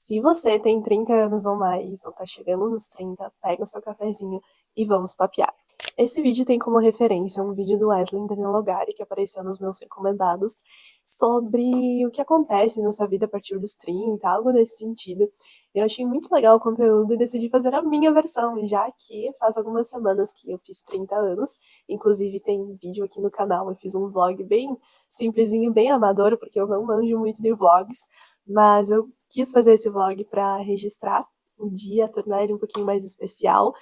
Se você tem 30 anos ou mais, ou tá chegando nos 30, pega o seu cafezinho e vamos papear. Esse vídeo tem como referência um vídeo do Wesley Daniel Logari, que apareceu nos meus recomendados, sobre o que acontece na sua vida a partir dos 30, algo nesse sentido. Eu achei muito legal o conteúdo e decidi fazer a minha versão, já que faz algumas semanas que eu fiz 30 anos. Inclusive tem vídeo aqui no canal, eu fiz um vlog bem simplesinho, bem amador, porque eu não manjo muito de vlogs, mas eu quis fazer esse vlog para registrar o dia, tornar ele um pouquinho mais especial.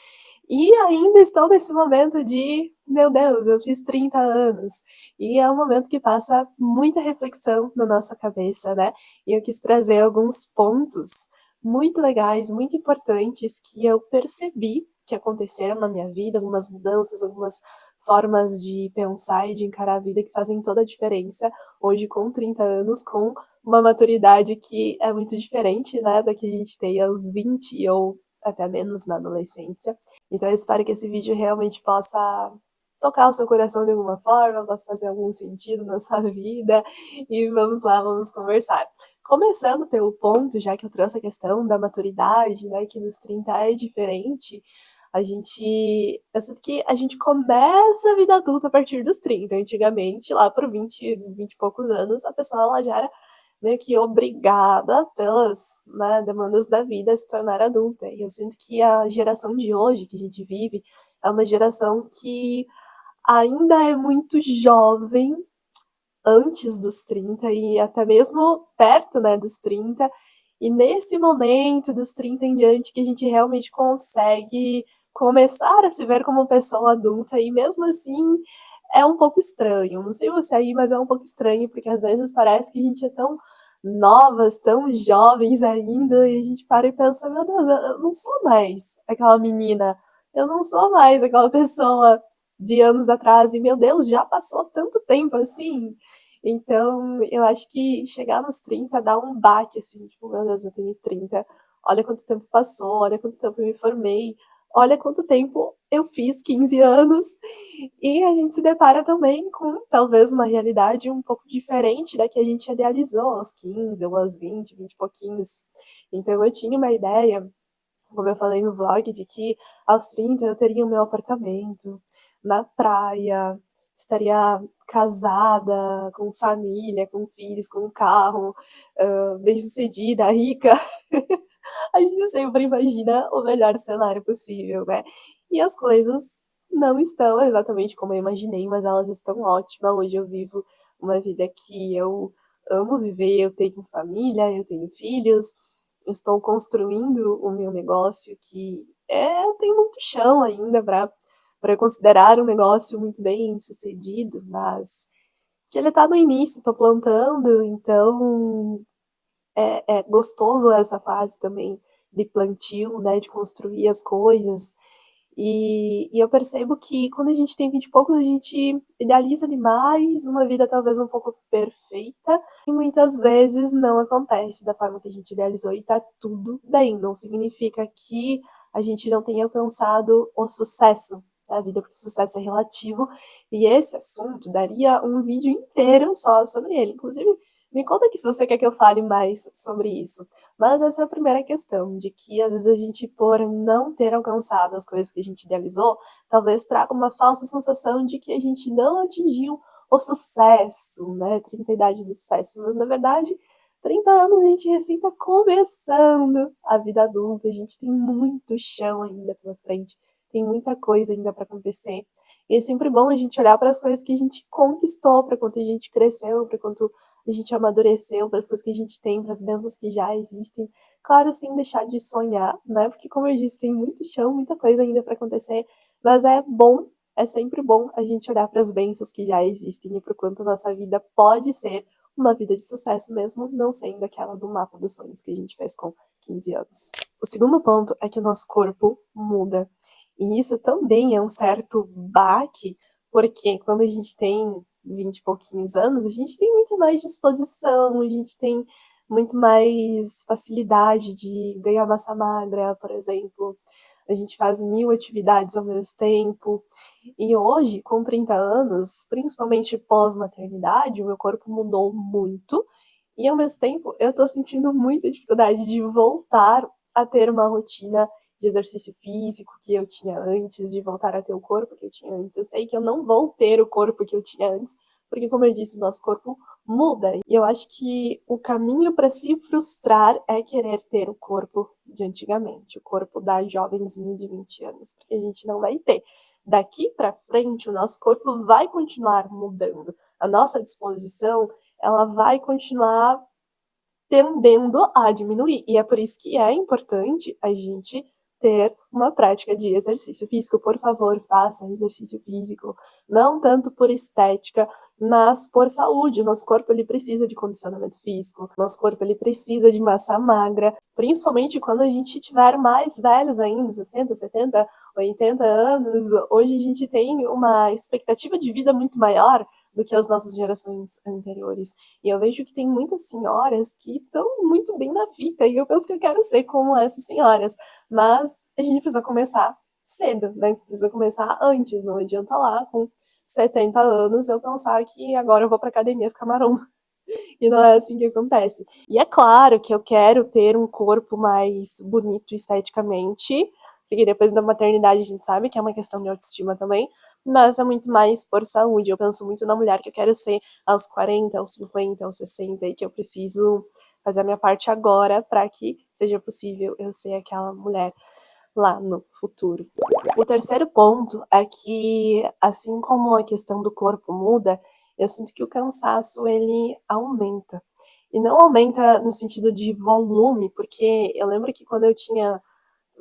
E ainda estou nesse momento de, meu Deus, eu fiz 30 anos. E é um momento que passa muita reflexão na nossa cabeça, né? E eu quis trazer alguns pontos muito legais, muito importantes que eu percebi que aconteceram na minha vida, algumas mudanças, algumas formas de pensar e de encarar a vida que fazem toda a diferença hoje com 30 anos, com uma maturidade que é muito diferente, né, da que a gente tem aos 20 ou até menos na adolescência. Então eu espero que esse vídeo realmente possa tocar o seu coração de alguma forma, possa fazer algum sentido na sua vida. E vamos lá, vamos conversar. Começando pelo ponto, já que eu trouxe a questão da maturidade, né, que nos 30 é diferente, eu sinto que a gente começa a vida adulta a partir dos 30. Antigamente, lá por 20 e poucos anos, a pessoa ela já era meio que obrigada pelas, né, demandas da vida a se tornar adulta. E eu sinto que a geração de hoje que a gente vive é uma geração que ainda é muito jovem antes dos 30 e até mesmo perto, né, dos 30. E nesse momento dos 30 em diante que a gente realmente consegue começar a se ver como pessoa adulta e mesmo assim é um pouco estranho. Não sei você aí, mas é um pouco estranho porque às vezes parece que a gente é tão novas, tão jovens ainda e a gente para e pensa, meu Deus, eu não sou mais aquela menina, eu não sou mais aquela pessoa de anos atrás e meu Deus, já passou tanto tempo assim. Então, eu acho que chegar nos 30 dá um baque, assim, tipo, meu Deus, eu tenho 30, olha quanto tempo passou, olha quanto tempo eu me formei, olha quanto tempo eu fiz 15 anos, e a gente se depara também com talvez uma realidade um pouco diferente da que a gente idealizou aos 15 ou aos 20 e pouquinhos. Então, eu tinha uma ideia, como eu falei no vlog, de que aos 30 eu teria o meu apartamento na praia, estaria casada, com família, com filhos, com um carro, bem-sucedida, rica. A gente sempre imagina o melhor cenário possível, né? E as coisas não estão exatamente como eu imaginei, mas elas estão ótimas. Hoje eu vivo uma vida que eu amo viver, eu tenho família, eu tenho filhos, estou construindo o meu negócio que tem muito chão ainda para considerar um negócio muito bem sucedido, mas que ele está no início, estou plantando, então é gostoso essa fase também de plantio, né, de construir as coisas. E eu percebo que quando a gente tem 20 e poucos, a gente idealiza demais uma vida talvez um pouco perfeita, e muitas vezes não acontece da forma que a gente idealizou e tá tudo bem. Não significa que a gente não tenha alcançado o sucesso da vida, porque sucesso é relativo, e esse assunto daria um vídeo inteiro só sobre ele. Inclusive, me conta aqui se você quer que eu fale mais sobre isso. Mas essa é a primeira questão, de que às vezes a gente, por não ter alcançado as coisas que a gente idealizou, talvez traga uma falsa sensação de que a gente não atingiu o sucesso, né? 30 idade do sucesso. Mas na verdade, 30 anos a gente recém está começando a vida adulta, a gente tem muito chão ainda pela frente, tem muita coisa ainda para acontecer. E é sempre bom a gente olhar para as coisas que a gente conquistou, para quanto a gente cresceu, para quanto a gente amadureceu, para as coisas que a gente tem, para as bênçãos que já existem. Claro, sem deixar de sonhar, né? Porque, como eu disse, tem muito chão, muita coisa ainda para acontecer, mas é bom, é sempre bom a gente olhar para as bênçãos que já existem e para o quanto nossa vida pode ser uma vida de sucesso mesmo, não sendo aquela do mapa dos sonhos que a gente fez com 15 anos. O segundo ponto é que o nosso corpo muda. E isso também é um certo baque, porque quando a gente tem 20 e pouquinhos anos, a gente tem muito mais disposição, a gente tem muito mais facilidade de ganhar massa magra, por exemplo. A gente faz mil atividades ao mesmo tempo. E hoje, com 30 anos, principalmente pós-maternidade, o meu corpo mudou muito. E ao mesmo tempo, eu tô sentindo muita dificuldade de voltar a ter uma rotina de exercício físico que eu tinha antes, de voltar a ter o corpo que eu tinha antes. Eu sei que eu não vou ter o corpo que eu tinha antes, porque, como eu disse, o nosso corpo muda. E eu acho que o caminho para se frustrar é querer ter o corpo de antigamente, o corpo da jovenzinha de 20 anos, porque a gente não vai ter. Daqui para frente, o nosso corpo vai continuar mudando. A nossa disposição, ela vai continuar tendendo a diminuir. E é por isso que é importante a gente ter uma prática de exercício físico. Por favor, faça exercício físico, não tanto por estética, mas por saúde. O nosso corpo ele precisa de condicionamento físico, nosso corpo ele precisa de massa magra, principalmente quando a gente tiver mais velhos ainda, 60, 70, 80 anos. Hoje a gente tem uma expectativa de vida muito maior do que as nossas gerações anteriores. E eu vejo que tem muitas senhoras que estão muito bem na fita, e eu penso que eu quero ser como essas senhoras. Mas a gente precisa começar cedo, né? Precisa começar antes, não adianta lá com 70 anos eu pensar que agora eu vou pra academia ficar maromba. E não é assim que acontece. E é claro que eu quero ter um corpo mais bonito esteticamente, porque depois da maternidade a gente sabe que é uma questão de autoestima também, mas é muito mais por saúde. Eu penso muito na mulher que eu quero ser aos 40, aos 50, aos 60 e que eu preciso fazer a minha parte agora para que seja possível eu ser aquela mulher lá no futuro. O terceiro ponto é que, assim como a questão do corpo muda, eu sinto que o cansaço ele aumenta. E não aumenta no sentido de volume, porque eu lembro que quando eu tinha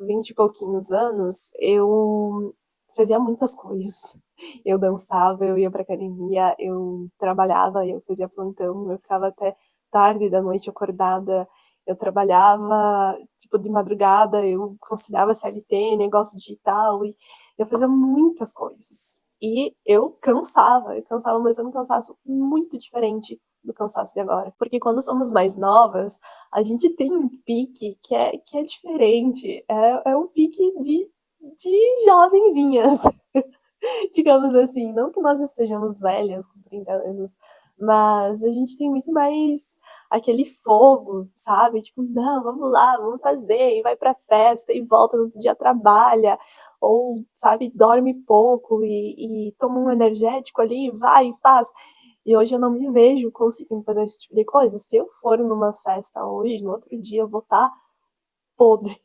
20 e pouquinhos anos, eu fazia muitas coisas. Eu dançava, eu ia pra academia, eu trabalhava, eu fazia plantão, eu ficava até tarde da noite acordada, eu trabalhava, tipo, de madrugada, eu conciliava CLT, negócio digital, e eu fazia muitas coisas. E eu cansava, mas era um cansaço muito diferente do cansaço de agora. Porque quando somos mais novas, a gente tem um pique que é diferente. É um pique de jovenzinhas, digamos assim. Não que nós estejamos velhas com 30 anos, mas a gente tem muito mais aquele fogo, sabe? Tipo, não, vamos lá, vamos fazer, e vai pra festa, e volta no outro dia trabalha, ou, sabe, dorme pouco e toma um energético ali, vai e faz. E hoje eu não me vejo conseguindo fazer esse tipo de coisa. Se eu for numa festa hoje, no outro dia eu vou estar podre.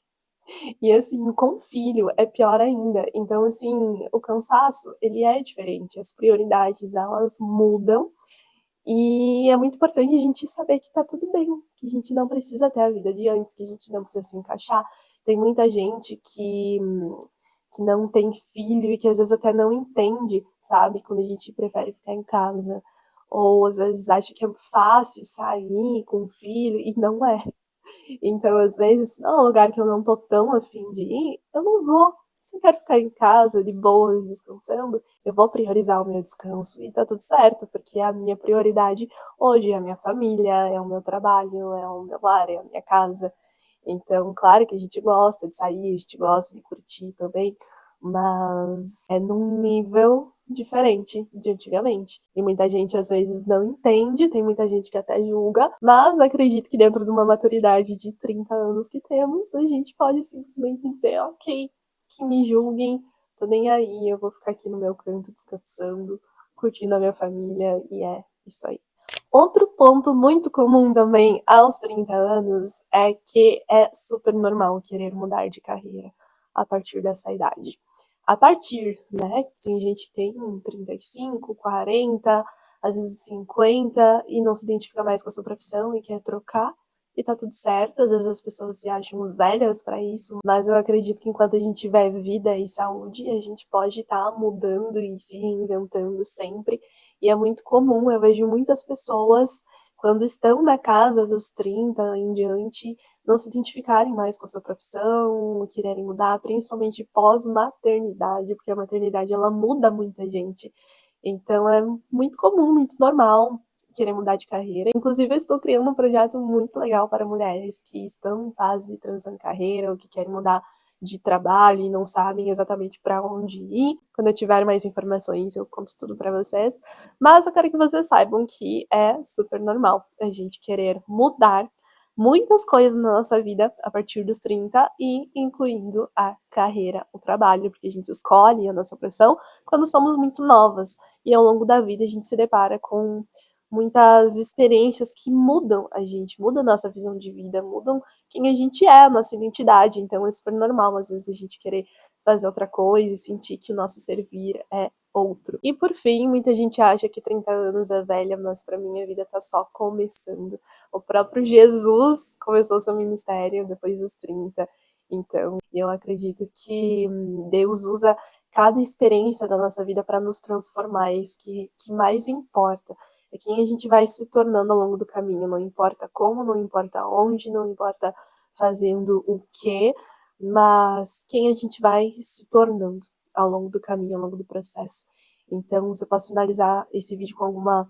E assim, com filho é pior ainda. Então, assim, o cansaço, ele é diferente. As prioridades, elas mudam. E é muito importante a gente saber que tá tudo bem, que a gente não precisa ter a vida de antes, que a gente não precisa se encaixar. Tem muita gente que não tem filho e que às vezes até não entende, sabe? Quando a gente prefere ficar em casa. Ou às vezes acha que é fácil sair com o filho e não é. Então, às vezes, se não é um lugar que eu não tô tão afim de ir, eu não vou. Se eu quero ficar em casa, de boas, descansando, eu vou priorizar o meu descanso. E tá tudo certo, porque a minha prioridade hoje é a minha família, é o meu trabalho, é o meu lar, é a minha casa. Então, claro que a gente gosta de sair, a gente gosta de curtir também, mas é num nível diferente de antigamente. E muita gente às vezes não entende, tem muita gente que até julga, mas acredito que dentro de uma maturidade de 30 anos que temos, a gente pode simplesmente dizer, ok, que me julguem, tô nem aí, eu vou ficar aqui no meu canto descansando, curtindo a minha família, e é isso aí. Outro ponto muito comum também aos 30 anos é que é super normal querer mudar de carreira a partir dessa idade. A partir, né? Tem gente que tem 35, 40, às vezes 50 e não se identifica mais com a sua profissão e quer trocar. E tá tudo certo, às vezes as pessoas se acham velhas para isso, mas eu acredito que enquanto a gente tiver vida e saúde, a gente pode estar mudando e se reinventando sempre. E é muito comum, eu vejo muitas pessoas, quando estão na casa dos 30 em diante, não se identificarem mais com a sua profissão, quererem mudar, principalmente pós-maternidade, porque a maternidade ela muda muita gente. Então é muito comum, muito normal querer mudar de carreira. Inclusive, eu estou criando um projeto muito legal para mulheres que estão em fase de transição de carreira ou que querem mudar de trabalho e não sabem exatamente para onde ir. Quando eu tiver mais informações, eu conto tudo para vocês. Mas eu quero que vocês saibam que é super normal a gente querer mudar muitas coisas na nossa vida a partir dos 30 e incluindo a carreira, o trabalho, porque a gente escolhe a nossa profissão quando somos muito novas e ao longo da vida a gente se depara com muitas experiências que mudam a gente, mudam a nossa visão de vida, mudam quem a gente é, a nossa identidade. Então é super normal, às vezes, a gente querer fazer outra coisa e sentir que o nosso servir é outro. E por fim, muita gente acha que 30 anos é velha, mas para mim a vida tá só começando. O próprio Jesus começou seu ministério depois dos 30. Então, eu acredito que Deus usa cada experiência da nossa vida para nos transformar, é isso que mais importa. É quem a gente vai se tornando ao longo do caminho, não importa como, não importa onde, não importa fazendo o quê, mas quem a gente vai se tornando ao longo do caminho, ao longo do processo. Então, se eu posso finalizar esse vídeo com alguma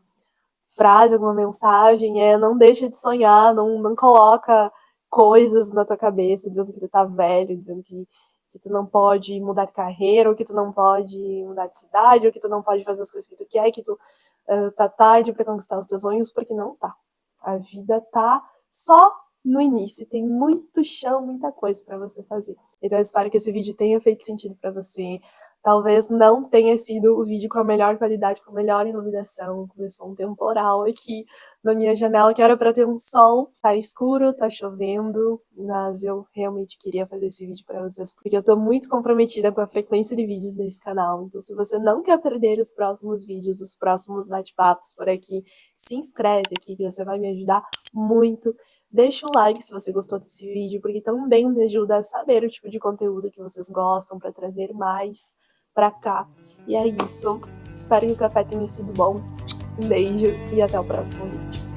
frase, alguma mensagem, não deixa de sonhar, não coloca coisas na tua cabeça dizendo que tu tá velho, dizendo que tu não pode mudar de carreira, ou que tu não pode mudar de cidade, ou que tu não pode fazer as coisas que tu quer, que tu tá tarde para conquistar os teus sonhos, porque não tá. A vida tá só no início, tem muito chão, muita coisa para você fazer. Então eu espero que esse vídeo tenha feito sentido para você. Talvez não tenha sido o vídeo com a melhor qualidade, com a melhor iluminação. Começou um temporal aqui na minha janela, que era para ter um sol. Tá escuro, tá chovendo, mas eu realmente queria fazer esse vídeo para vocês, porque eu tô muito comprometida com a frequência de vídeos desse canal. Então, se você não quer perder os próximos vídeos, os próximos bate-papos por aqui, se inscreve aqui, que você vai me ajudar muito. Deixa o like se você gostou desse vídeo, porque também me ajuda a saber o tipo de conteúdo que vocês gostam, para trazer mais pra cá. E é isso. Espero que o café tenha sido bom. Um beijo e até o próximo vídeo.